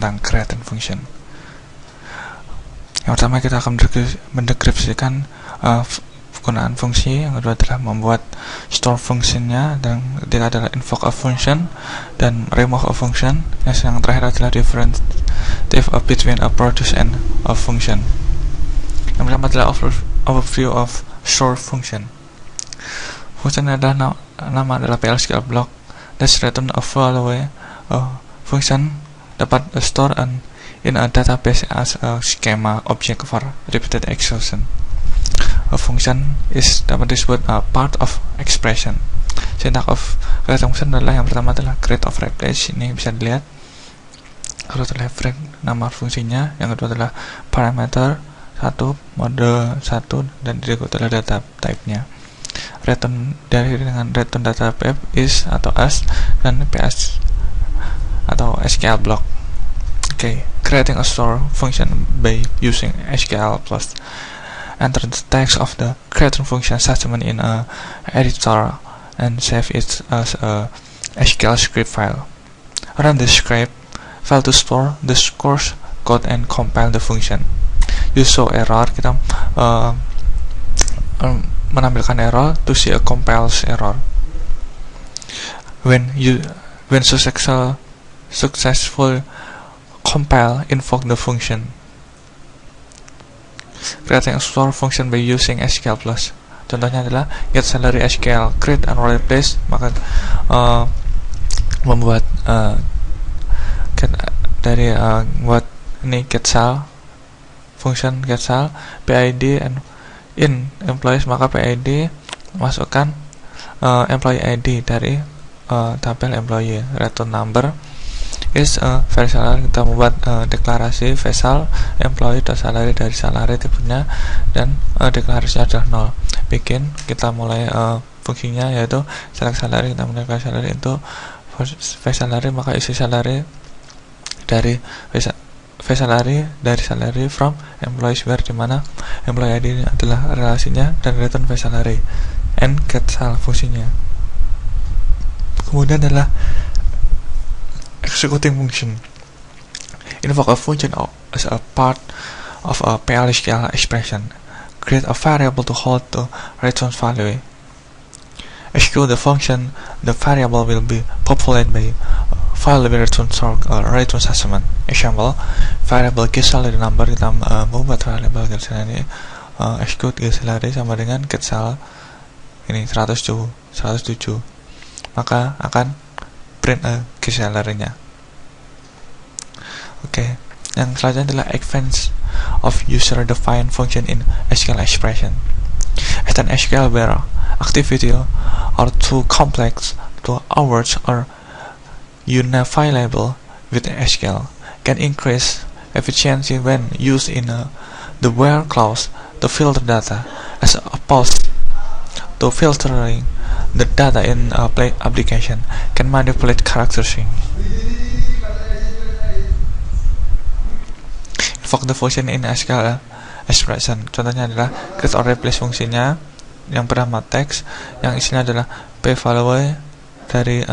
tentang creating function. Yang pertama kita akan mendeskripsikan penggunaan fungsi, yang kedua adalah membuat store function-nya, dan ketiga adalah invoke a function dan remove a function. Yang terakhir adalah differentiate between a produce and a function. Yang pertama adalah overview of store function. Function adalah nama adalah PL/SQL block that return a value. Function dapat store in a database as a schema object for repeated execution. A function is dapat disebut part of expression. Syntax of create function adalah yang pertama adalah create of replace, ini bisa dilihat. Kalau adalah nama fungsinya, yang kedua adalah parameter 1, mode 1, dan berikut adalah data type-nya. Return dari dengan return data type is atau as, dan ps atau SQL block. Creating a store function by using SQL plus. Enter the text of the creating function statement in a editor and save it as a SQL script file. Run the script file to store the source code and compile the function. Use show error, kita menampilkan error to see a compiles error. When successful compile, invoke the function. Creating a store function by using SQL plus. Contohnya adalah get salary SQL create and replace, maka membuat buat ini get sal function get sal PID and in employees, maka PID masukkan employee ID dari tabel employee. Return number is salary, kita membuat deklarasi vesal employee dan salary dari salary tipenya, dan deklarasinya adalah 0. Bikin, kita mulai fungsinya yaitu select salary, kita menambahkan salary itu salary, maka isi salary dari salary dari salary from employees where, dimana employee ID ini adalah relasinya, dan return salary and get sal fungsinya. Kemudian adalah executing function. Invoke a function as a part of a PL/SQL expression. Create a variable to hold the return value. Execute the function. The variable will be populated by file return source or return statement. Example, variable get salary number, kita membuat variable get salary, execute get salary sama dengan get sal ini 107, maka akan print get salary-nya. Yang selanjutnya adalah advance of user defined function in SQL expression. As an SQL where activity are too complex to hours or unavailable with SQL can increase efficiency when used in the where clause to filter data, as opposed to filtering the data in a application can manipulate character string. Invoke the function in SQL expression. Contohnya adalah create or replace fungsinya yang bernama text, yang isinya adalah pvalue dari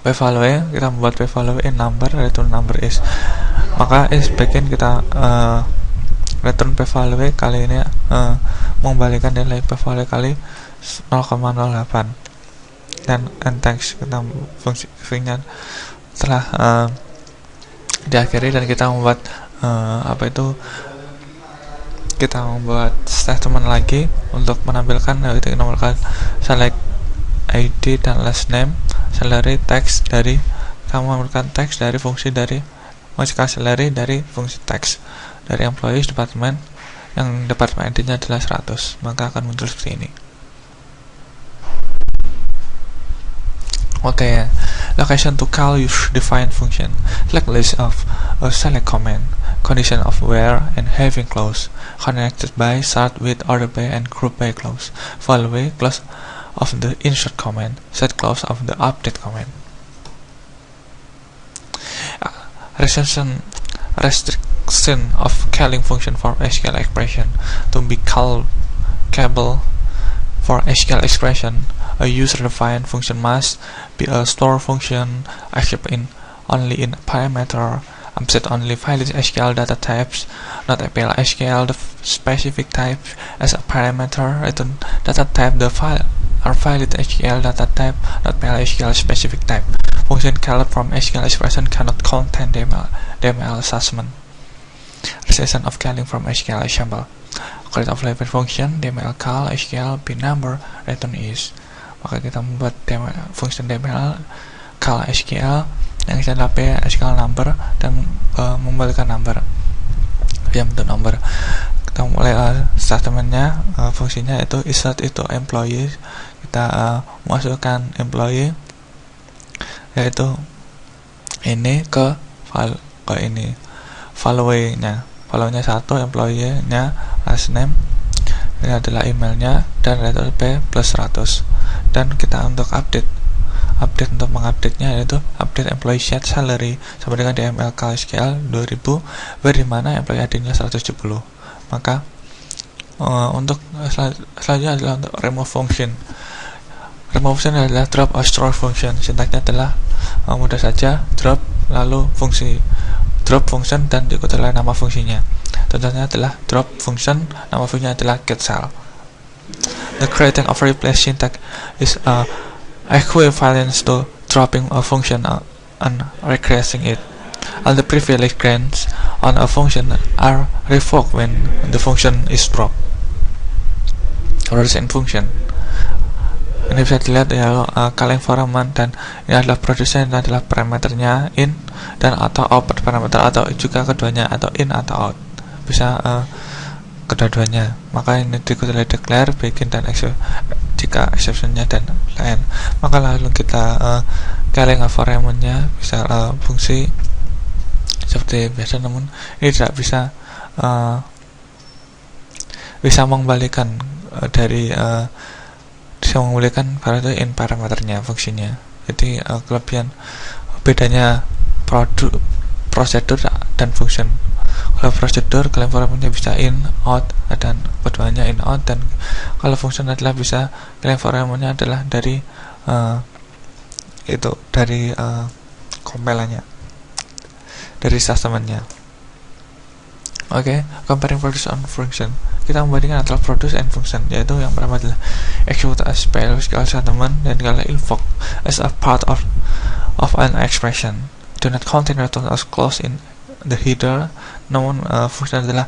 pvalue, kita membuat pvalue in number, return number is, maka is bagian kita return pvalue kali ini mengembalikan nilai pvalue kali 0,08, dan text kita fungsinya telah diakhiri, dan kita membuat kita membuat statement lagi untuk menampilkan, yaitu menampilkan select ID dan last name salary text dari, kita menampilkan text dari fungsi dari masukkan salary dari fungsi text dari employees department, yang department ID-nya adalah 100, maka akan muncul seperti ini. Location to call user-defined function. Select list of a select command, condition of where and having clause, connected by, start with, order by, and group by clause. Value clause of the insert command, set clause of the update command. Restriction of calling function for SQL expression. To be callable for SQL expression, a user-defined function must be a store function except in only in parameter set only valid SQL data types, not APL SQL the specific type as a parameter return data type the file are valid SQL data type, not PL SQL specific type. Function called from SQL expression cannot contain DML assessment. Recession of calling from SQL example. Create of level function DML call SQL bin number return is. Maka kita membuat function DML call SQL yang bisa adalah P SQL number dan membalikan number yang bentuk number. Kita mulai statementnya, fungsinya itu insert itu employee. Kita masukkan employee yaitu ini ke ini following-nya 1, employee-nya last name, ini adalah emailnya, dan letter P plus 100. Dan kita untuk update untuk mengupdate-nya yaitu update employee set salary sama dengan DML call SQL 2000 where dimana employee ID-nya 170. Maka untuk selanjutnya adalah untuk remove function. Remove function adalah drop or store function. Sintaksnya adalah mudah saja, drop lalu drop function dan diikuti oleh nama fungsinya. Contohnya adalah drop function, nama fungsinya adalah get cell. The creating of replace syntax is equivalent to dropping a function and regressing it. All the privilege grants on a function are revoked when the function is dropped. Produce function. Ini bisa dilihat ya, call environment, dan ini adalah producer, ini adalah parameternya in dan atau out parameter, atau juga keduanya, atau in atau out, bisa kedua-duanya. Maka ini diikuti oleh declare, begin, dan jika exceptionnya dan lain. Maka lalu kita calling environmentnya bisa fungsi seperti biasa, namun ini tidak bisa mengembalikan dari bisa memulihkan variable in parameternya fungsinya. Jadi kelebihan bedanya prosedur dan function. Kalau prosedur kalian parameternya bisa in, out, dan keduanya in, out, dan kalau function adalah bisa kalian parameternya adalah dari dari kompilannya, dari statementnya. Oke, comparing produce and function. Kita membandingkan antara produce and function, yaitu yang pertama adalah execute as PL/SQL statement dan kalau invoke as a part of an expression. Do not contain return as clause in the header. Namun function adalah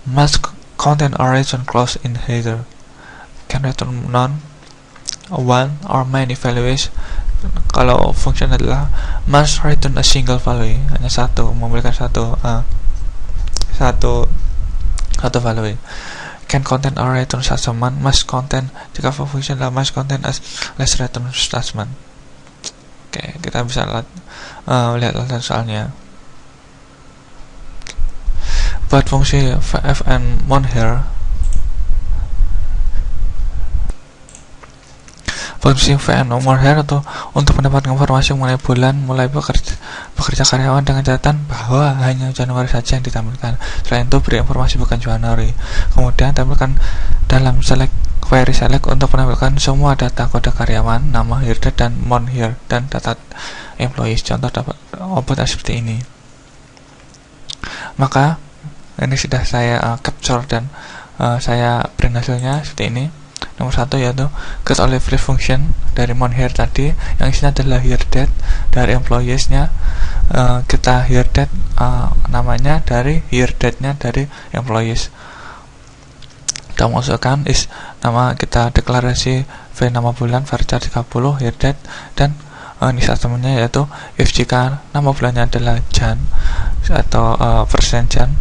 must contain a return clause in header. Can return none, one, or many values. Kalau function adalah must return a single value, hanya satu, memberikan satu value. Can contain or return statement, must contain, jika function adalah must contain as less return statement. Oke, kita bisa lihat soalnya. Buat fungsi fn monHere, fungsi fn monHere itu untuk mendapatkan informasi mengenai bulan mulai bekerja karyawan dengan catatan bahwa hanya Januari saja yang ditampilkan. Selain itu beri informasi bukan Januari. Kemudian tampilkan dalam query select untuk menampilkan semua data kode karyawan, nama HereDate dan monHere, dan data employees. Contoh dapat output seperti ini. Maka ini sudah saya capture dan saya print hasilnya seperti ini. Nomor 1 yaitu get only free function dari monHere tadi, yang isinya adalah HereDate dari employees-nya. Kita HereDate namanya dari HereDate-nya dari employees. Kita masukkan is nama, kita deklarasi v nama bulan varchar 30 HereDate, dan ini statementnya yaitu if jika nama bulannya adalah Jan atau %Jan,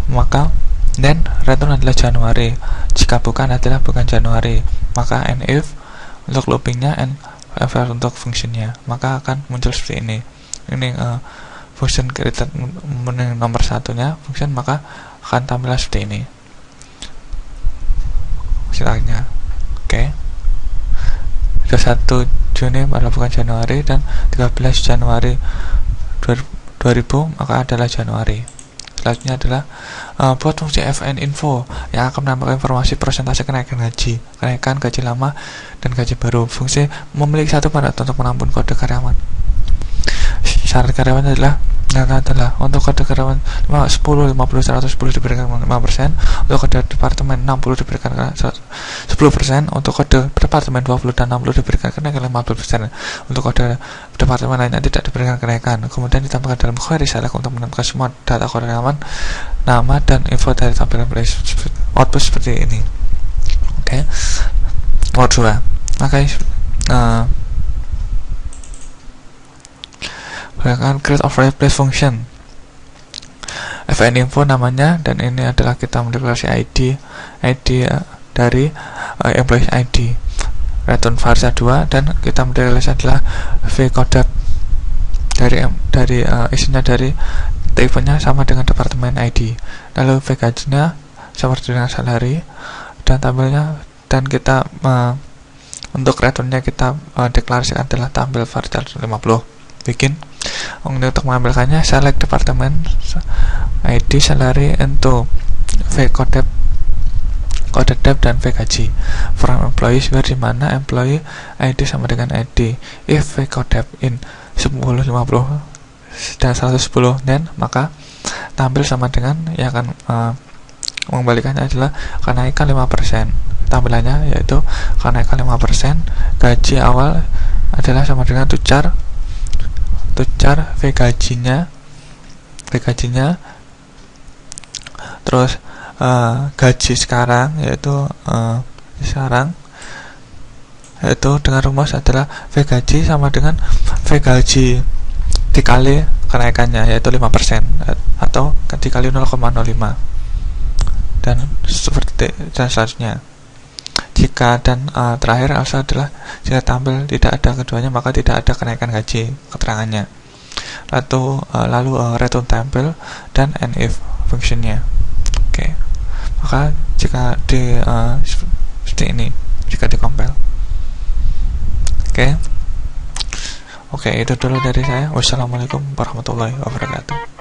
maka then return adalah Januari. Jika bukan adalah bukan Januari, maka and if untuk loopingnya and if untuk fungsinya, maka akan muncul seperti ini. Ini function created nomor satunya function, maka akan tampil seperti ini silahnya. Oke, 21 Juni adalah bukan Januari, dan 13 Januari 2000 maka adalah Januari. Selanjutnya adalah buat fungsi fn info yang akan menambahkan informasi persentase kenaikan gaji lama dan gaji baru. Fungsi memiliki satu pada untuk menampung kode karyawan. syarat karyawan adalah untuk kode karyawan 10, 50, 110 diberikan 5%, untuk kode departemen 60 diberikan 10%, untuk kode departemen 20 dan 60 diberikan kenaikan 50%, untuk kode departemen lainnya tidak diberikan kenaikan. Kemudian ditambahkan dalam query select untuk menentukan semua data karyawan, nama dan info dari tampilan output seperti ini. Oke. Nomor 2. Maka create of replace function fninfo namanya, dan ini adalah kita mendeklarasi ID dari employee ID, return varsa 2, dan kita mendeklarasi adalah vcodep dari isinya dari tipenya sama dengan departemen ID, lalu vgajinya seperti dengan salary, dan tampilnya, dan kita untuk returnnya kita deklarasikan adalah tampil varchar 50. Bikin untuk mengambilkannya select departemen ID salary into vcodep, kode dep dan vgaji from employees where, di mana employee ID sama dengan ID. If vcodep in 10, 50 dan 110, then maka tampil sama dengan yang akan mengembalikannya adalah kenaikan 5%. Tampilannya yaitu kenaikan 5%. Gaji awal adalah sama dengan tucar vgajinya, terus gaji sekarang yaitu dengan rumus adalah vgaji sama dengan vgaji dikali kenaikannya yaitu 5% atau dikali 0,05, dan selanjutnya. Jika terakhir adalah jika tampil tidak ada keduanya maka tidak ada kenaikan gaji keterangannya. Lalu return tampil dan if fungsinya. Oke. Maka jika seperti ini jika di compile. Oke, itu dulu dari saya. Wassalamualaikum warahmatullahi wabarakatuh.